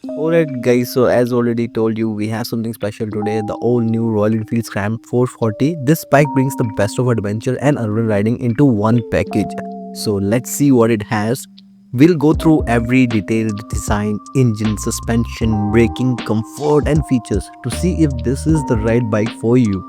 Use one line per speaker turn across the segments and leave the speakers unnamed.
Alright guys, so as already told you, we have something special today, the all new Royal Enfield Scram 440. This bike brings the best of adventure and urban riding into one package. So let's see what it has. We'll go through every detailed design, engine, suspension, braking, comfort and features to see if this is the right bike for you.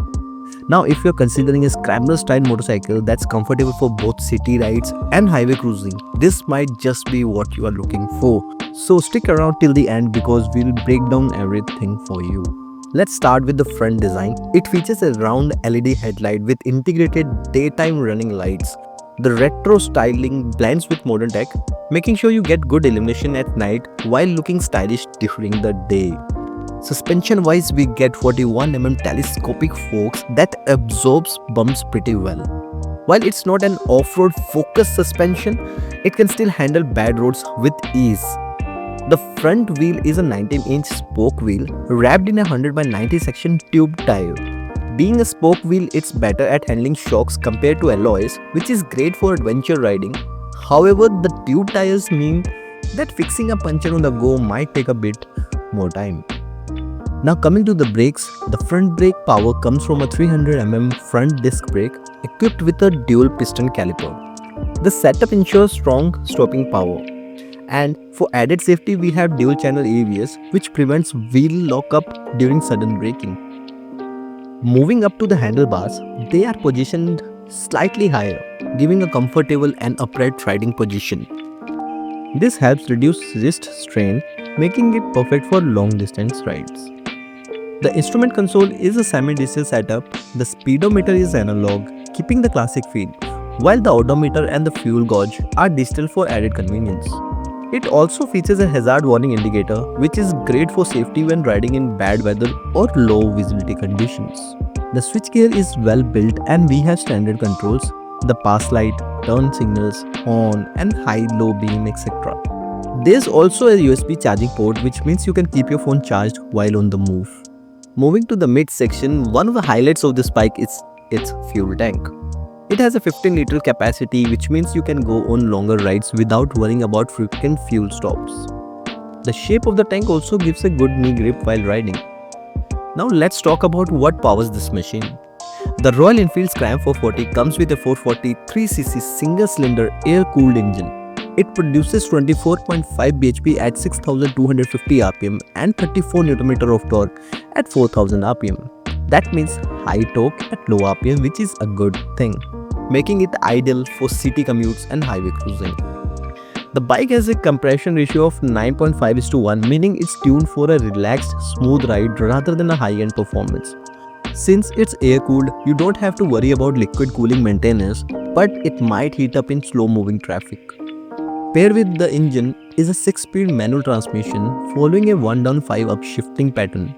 Now, if you're considering a scrambler style motorcycle that's comfortable for both city rides and highway cruising, this might just be what you are looking for. So stick around till the end because we'll break down everything for you. Let's start with the front design. It features a round LED headlight with integrated daytime running lights. The retro styling blends with modern tech, making sure you get good illumination at night while looking stylish during the day. Suspension wise, we get 41 telescopic forks that absorbs bumps pretty well. While it's not an off-road focused suspension, it can still handle bad roads with ease. The front wheel is a 19-inch spoke wheel wrapped in a 100 by 90 section tube tire. Being a spoke wheel, it's better at handling shocks compared to alloys, which is great for adventure riding. However, the tube tires mean that fixing a puncture on the go might take a bit more time. Now coming to the brakes, the front brake power comes from a 300 front disc brake equipped with a dual piston caliper. The setup ensures strong stopping power. And for added safety, we have dual channel ABS which prevents wheel lockup during sudden braking. Moving up to the handlebars, they are positioned slightly higher, giving a comfortable and upright riding position. This helps reduce wrist strain, making it perfect for long distance rides. The instrument console is a semi-digital setup. The speedometer is analog, keeping the classic feel, while the odometer and the fuel gauge are digital for added convenience. It also features a hazard warning indicator, which is great for safety when riding in bad weather or low visibility conditions. The switchgear is well built and we have standard controls, the pass light, turn signals, horn and high-low beam etc. There's also a USB charging port, which means you can keep your phone charged while on the move. Moving to the mid section, one of the highlights of this bike is its fuel tank. It has a 15-liter capacity, which means you can go on longer rides without worrying about frequent fuel stops. The shape of the tank also gives a good knee grip while riding. Now let's talk about what powers this machine. The Royal Enfield Scram 440 comes with a 443cc single-cylinder air-cooled engine. It produces 24.5 bhp at 6250 rpm and 34 Nm of torque at 4000 rpm. That means high torque at low rpm, which is a good thing, making it ideal for city commutes and highway cruising. The bike has a compression ratio of 9.5:1, meaning it's tuned for a relaxed, smooth ride rather than a high-end performance. Since it's air-cooled, you don't have to worry about liquid cooling maintenance, but it might heat up in slow-moving traffic. Paired with the engine is a 6-speed manual transmission following a 1 down 5 up shifting pattern.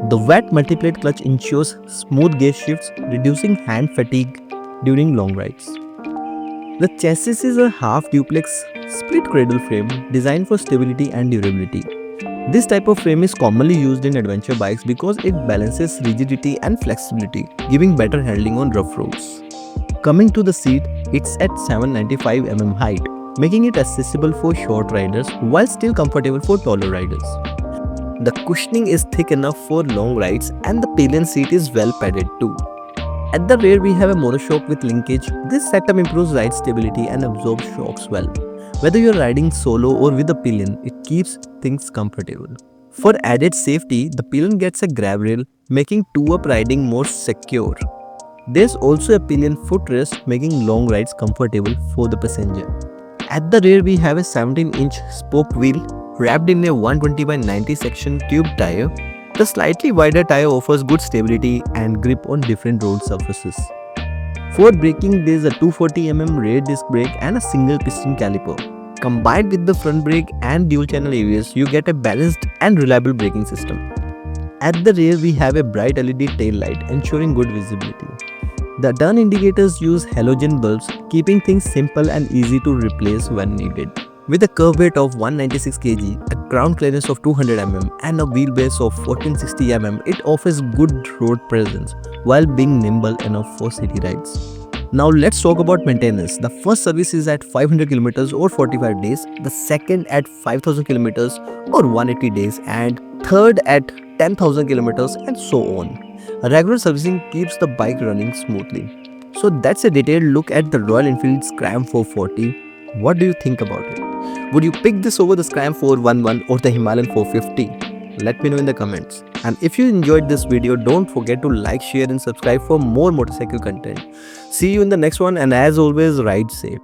The wet multiplate clutch ensures smooth gear shifts, reducing hand fatigue during long rides. The chassis is a half-duplex split cradle frame designed for stability and durability. This type of frame is commonly used in adventure bikes because it balances rigidity and flexibility, giving better handling on rough roads. Coming to the seat, it's at 795 height, making it accessible for short riders while still comfortable for taller riders. The cushioning is thick enough for long rides and the pillion seat is well padded too. At the rear we have a monoshock with linkage. This setup improves ride stability and absorbs shocks well. Whether you're riding solo or with a pillion, it keeps things comfortable. For added safety, the pillion gets a grab rail, making two-up riding more secure. There's also a pillion footrest, making long rides comfortable for the passenger. At the rear we have a 17-inch spoke wheel wrapped in a 120 by 90 section tube tire. The slightly wider tire offers good stability and grip on different road surfaces. For braking, there is a 240 rear disc brake and a single piston caliper. Combined with the front brake and dual channel ABS, you get a balanced and reliable braking system. At the rear we have a bright LED tail light ensuring good visibility. The turn indicators use halogen bulbs, keeping things simple and easy to replace when needed. With a curb weight of 196 kg, a ground clearance of 200 and a wheelbase of 1460 it offers good road presence while being nimble enough for city rides. Now let's talk about maintenance. The first service is at 500 kilometers or 45 days, the second at 5000 kilometers or 180 days, and third at 10,000 kilometers, and so on. Regular servicing keeps the bike running smoothly. So that's a detailed look at the Royal Enfield Scram 440. What do you think about it? Would you pick this over the Scram 411 or the Himalayan 450? Let me know in the comments. And if you enjoyed this video, don't forget to like, share and subscribe for more motorcycle content. See you in the next one, and as always, ride safe.